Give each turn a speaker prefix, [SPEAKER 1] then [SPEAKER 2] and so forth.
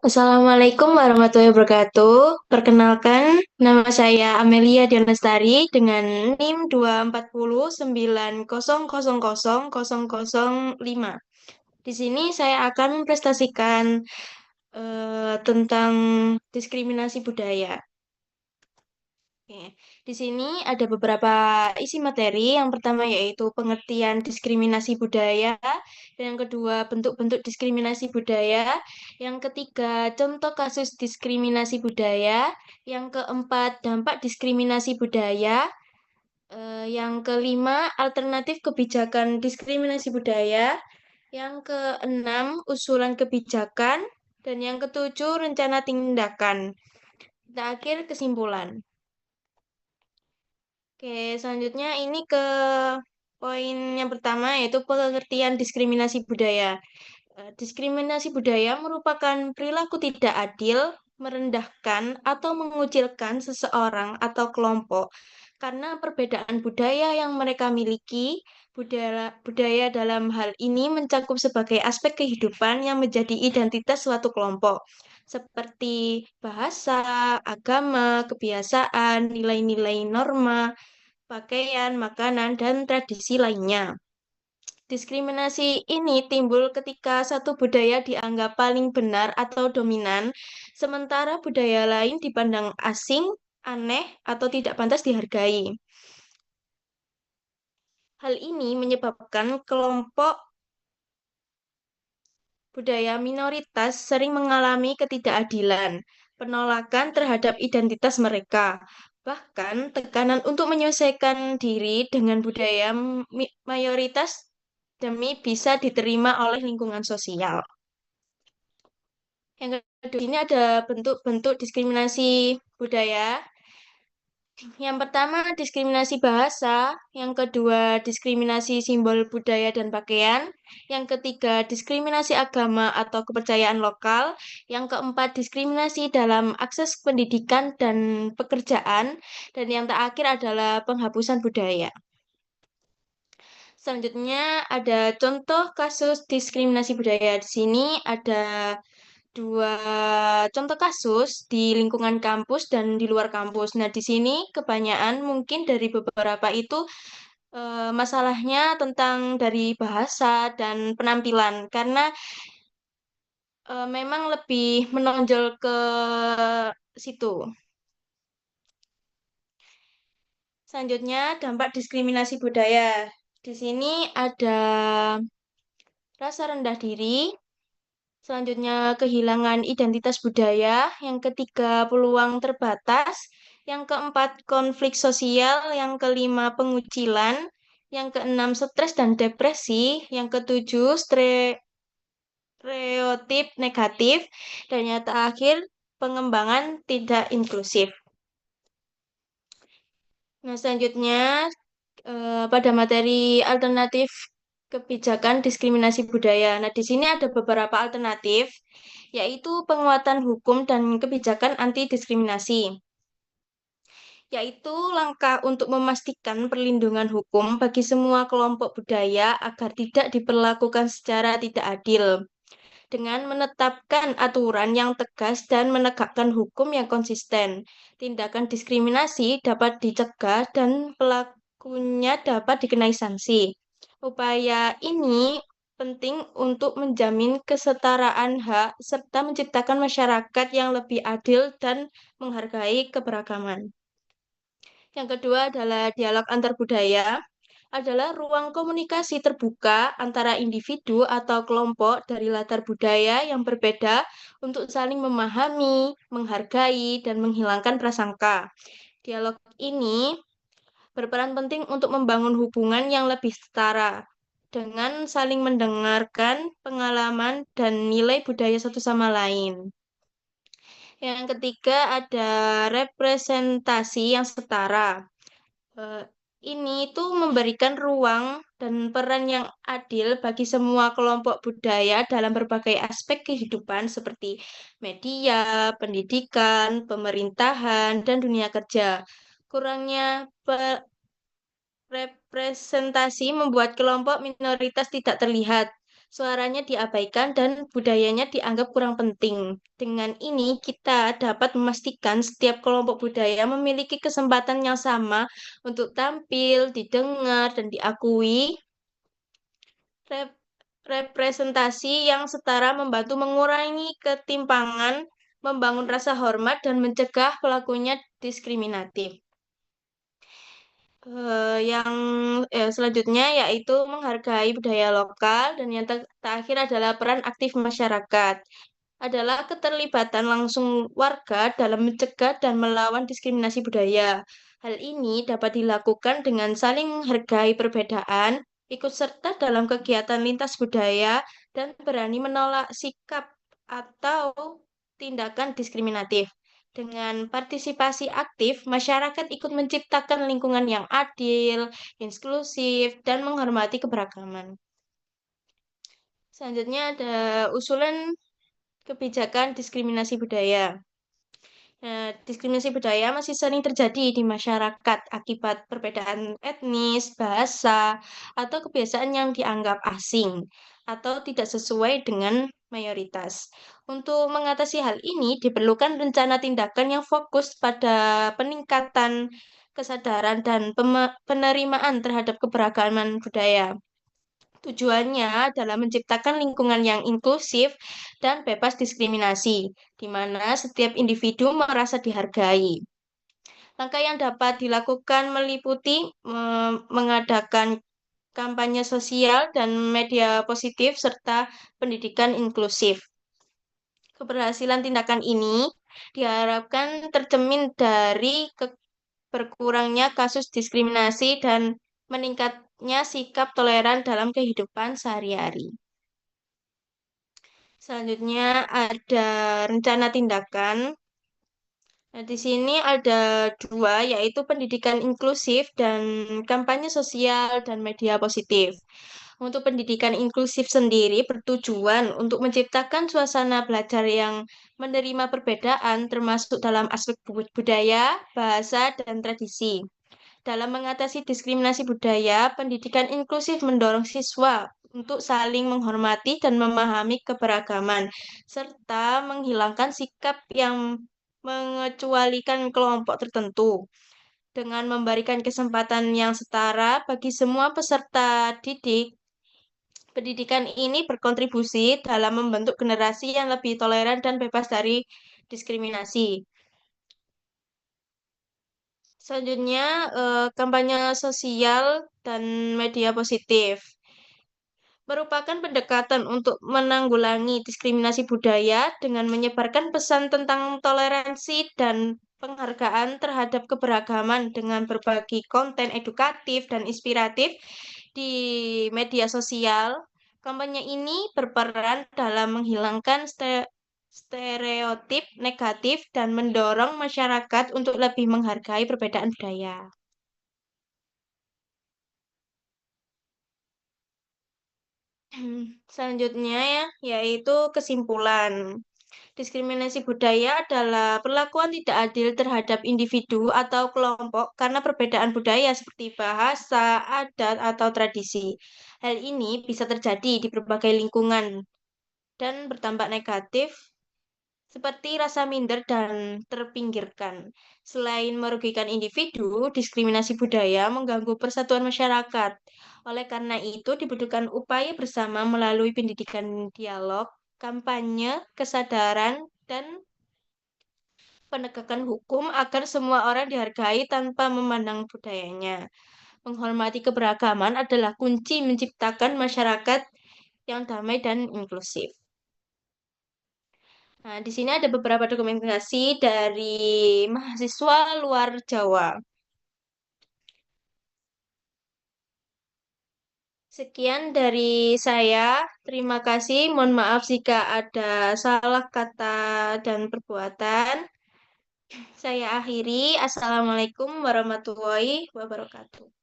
[SPEAKER 1] Assalamualaikum warahmatullahi wabarakatuh. Perkenalkan, nama saya Amelia Dianastari dengan NIM 24090000005. Di sini saya akan mempresentasikan tentang diskriminasi budaya. Oke. Di sini ada beberapa isi materi. Yang pertama yaitu pengertian diskriminasi budaya, dan yang kedua bentuk-bentuk diskriminasi budaya, yang ketiga contoh kasus diskriminasi budaya, yang keempat dampak diskriminasi budaya, yang kelima alternatif kebijakan diskriminasi budaya, yang keenam usulan kebijakan, dan yang ketujuh rencana tindakan. Terakhir kesimpulan. Oke, selanjutnya ini ke poin yang pertama yaitu pengertian diskriminasi budaya. Diskriminasi budaya merupakan perilaku tidak adil, merendahkan, atau mengucilkan seseorang atau kelompok karena perbedaan budaya yang mereka miliki. Budaya dalam hal ini mencakup sebagai aspek kehidupan yang menjadi identitas suatu kelompok, seperti bahasa, agama, kebiasaan, nilai-nilai norma, pakaian, makanan, dan tradisi lainnya. Diskriminasi ini timbul ketika satu budaya dianggap paling benar atau dominan, sementara budaya lain dipandang asing, aneh, atau tidak pantas dihargai. Hal ini menyebabkan kelompok budaya minoritas sering mengalami ketidakadilan, penolakan terhadap identitas mereka, bahkan tekanan untuk menyesuaikan diri dengan budaya mayoritas demi bisa diterima oleh lingkungan sosial. Yang kedua, ini ada bentuk-bentuk diskriminasi budaya. Yang pertama, diskriminasi bahasa. Yang kedua, diskriminasi simbol budaya dan pakaian. Yang ketiga, diskriminasi agama atau kepercayaan lokal. Yang keempat, diskriminasi dalam akses pendidikan dan pekerjaan. Dan yang terakhir adalah penghapusan budaya. Selanjutnya ada contoh kasus diskriminasi budaya. Di sini ada dua contoh kasus di lingkungan kampus dan di luar kampus. Nah, di sini kebanyakan mungkin dari beberapa itu masalahnya tentang dari bahasa dan penampilan, karena memang lebih menonjol ke situ. Selanjutnya, dampak diskriminasi budaya. Di sini ada rasa rendah diri. Selanjutnya, kehilangan identitas budaya. Yang ketiga, peluang terbatas. Yang keempat, konflik sosial. Yang kelima, pengucilan. Yang keenam, stres dan depresi. Yang ketujuh, stereotip negatif. Dan yang terakhir, pengembangan tidak inklusif. Nah, selanjutnya, pada materi alternatif kebijakan diskriminasi budaya. Nah, di sini ada beberapa alternatif, yaitu penguatan hukum dan kebijakan anti diskriminasi, yaitu langkah untuk memastikan perlindungan hukum bagi semua kelompok budaya agar tidak diperlakukan secara tidak adil, dengan menetapkan aturan yang tegas dan menegakkan hukum yang konsisten. Tindakan diskriminasi dapat dicegah dan pelakunya dapat dikenai sanksi. Upaya ini penting untuk menjamin kesetaraan hak serta menciptakan masyarakat yang lebih adil dan menghargai keberagaman. Yang kedua adalah dialog antar budaya, adalah ruang komunikasi terbuka antara individu atau kelompok dari latar budaya yang berbeda untuk saling memahami, menghargai, dan menghilangkan prasangka. Dialog ini berperan penting untuk membangun hubungan yang lebih setara dengan saling mendengarkan pengalaman dan nilai budaya satu sama lain. Yang ketiga ada representasi yang setara. Eh, ini tuh memberikan ruang dan peran yang adil bagi semua kelompok budaya dalam berbagai aspek kehidupan seperti media, pendidikan, pemerintahan, dan dunia kerja. Kurangnya representasi membuat kelompok minoritas tidak terlihat, suaranya diabaikan dan budayanya dianggap kurang penting. Dengan ini, kita dapat memastikan setiap kelompok budaya memiliki kesempatan yang sama untuk tampil, didengar, dan diakui. Rep- Representasi yang setara membantu mengurangi ketimpangan, membangun rasa hormat, dan mencegah pelakunya diskriminatif. Yang selanjutnya yaitu menghargai budaya lokal dan yang terakhir adalah peran aktif masyarakat. Adalah keterlibatan langsung warga dalam mencegah dan melawan diskriminasi budaya. Hal ini dapat dilakukan dengan saling menghargai perbedaan, ikut serta dalam kegiatan lintas budaya, dan berani menolak sikap atau tindakan diskriminatif. Dengan partisipasi aktif, masyarakat ikut menciptakan lingkungan yang adil, inklusif, dan menghormati keberagaman. Selanjutnya ada usulan kebijakan diskriminasi budaya. Diskriminasi budaya masih sering terjadi di masyarakat akibat perbedaan etnis, bahasa, atau kebiasaan yang dianggap asing atau tidak sesuai dengan mayoritas. Untuk mengatasi hal ini, diperlukan rencana tindakan yang fokus pada peningkatan kesadaran dan penerimaan terhadap keberagaman budaya. Tujuannya adalah menciptakan lingkungan yang inklusif dan bebas diskriminasi, di mana setiap individu merasa dihargai. Langkah yang dapat dilakukan meliputi mengadakan kampanye sosial dan media positif serta pendidikan inklusif. Keberhasilan tindakan ini diharapkan tercermin dari berkurangnya kasus diskriminasi dan meningkatnya sikap toleran dalam kehidupan sehari-hari. Selanjutnya ada rencana tindakan. Nah, di sini ada dua, yaitu pendidikan inklusif dan kampanye sosial dan media positif. Untuk pendidikan inklusif sendiri bertujuan untuk menciptakan suasana belajar yang menerima perbedaan, termasuk dalam aspek budaya, bahasa, dan tradisi. Dalam mengatasi diskriminasi budaya, pendidikan inklusif mendorong siswa untuk saling menghormati dan memahami keberagaman, serta menghilangkan sikap yang mengecualikan kelompok tertentu. Dengan memberikan kesempatan yang setara bagi semua peserta didik, pendidikan ini berkontribusi dalam membentuk generasi yang lebih toleran dan bebas dari diskriminasi. Selanjutnya, kampanye sosial dan media positif merupakan pendekatan untuk menanggulangi diskriminasi budaya dengan menyebarkan pesan tentang toleransi dan penghargaan terhadap keberagaman dengan berbagi konten edukatif dan inspiratif di media sosial. Kampanye ini berperan dalam menghilangkan stereotip negatif dan mendorong masyarakat untuk lebih menghargai perbedaan budaya. Selanjutnya ya, yaitu kesimpulan. Diskriminasi budaya adalah perlakuan tidak adil terhadap individu atau kelompok karena perbedaan budaya seperti bahasa, adat, atau tradisi. Hal ini bisa terjadi di berbagai lingkungan dan berdampak negatif seperti rasa minder dan terpinggirkan. Selain merugikan individu, diskriminasi budaya mengganggu persatuan masyarakat. Oleh karena itu, dibutuhkan upaya bersama melalui pendidikan dialog, kampanye, kesadaran, dan penegakan hukum agar semua orang dihargai tanpa memandang budayanya. Menghormati keberagaman adalah kunci menciptakan masyarakat yang damai dan inklusif. Nah, di sini ada beberapa dokumentasi dari mahasiswa luar Jawa. Sekian dari saya. Terima kasih. Mohon maaf jika ada salah kata dan perbuatan. Saya akhiri. Assalamualaikum warahmatullahi wabarakatuh.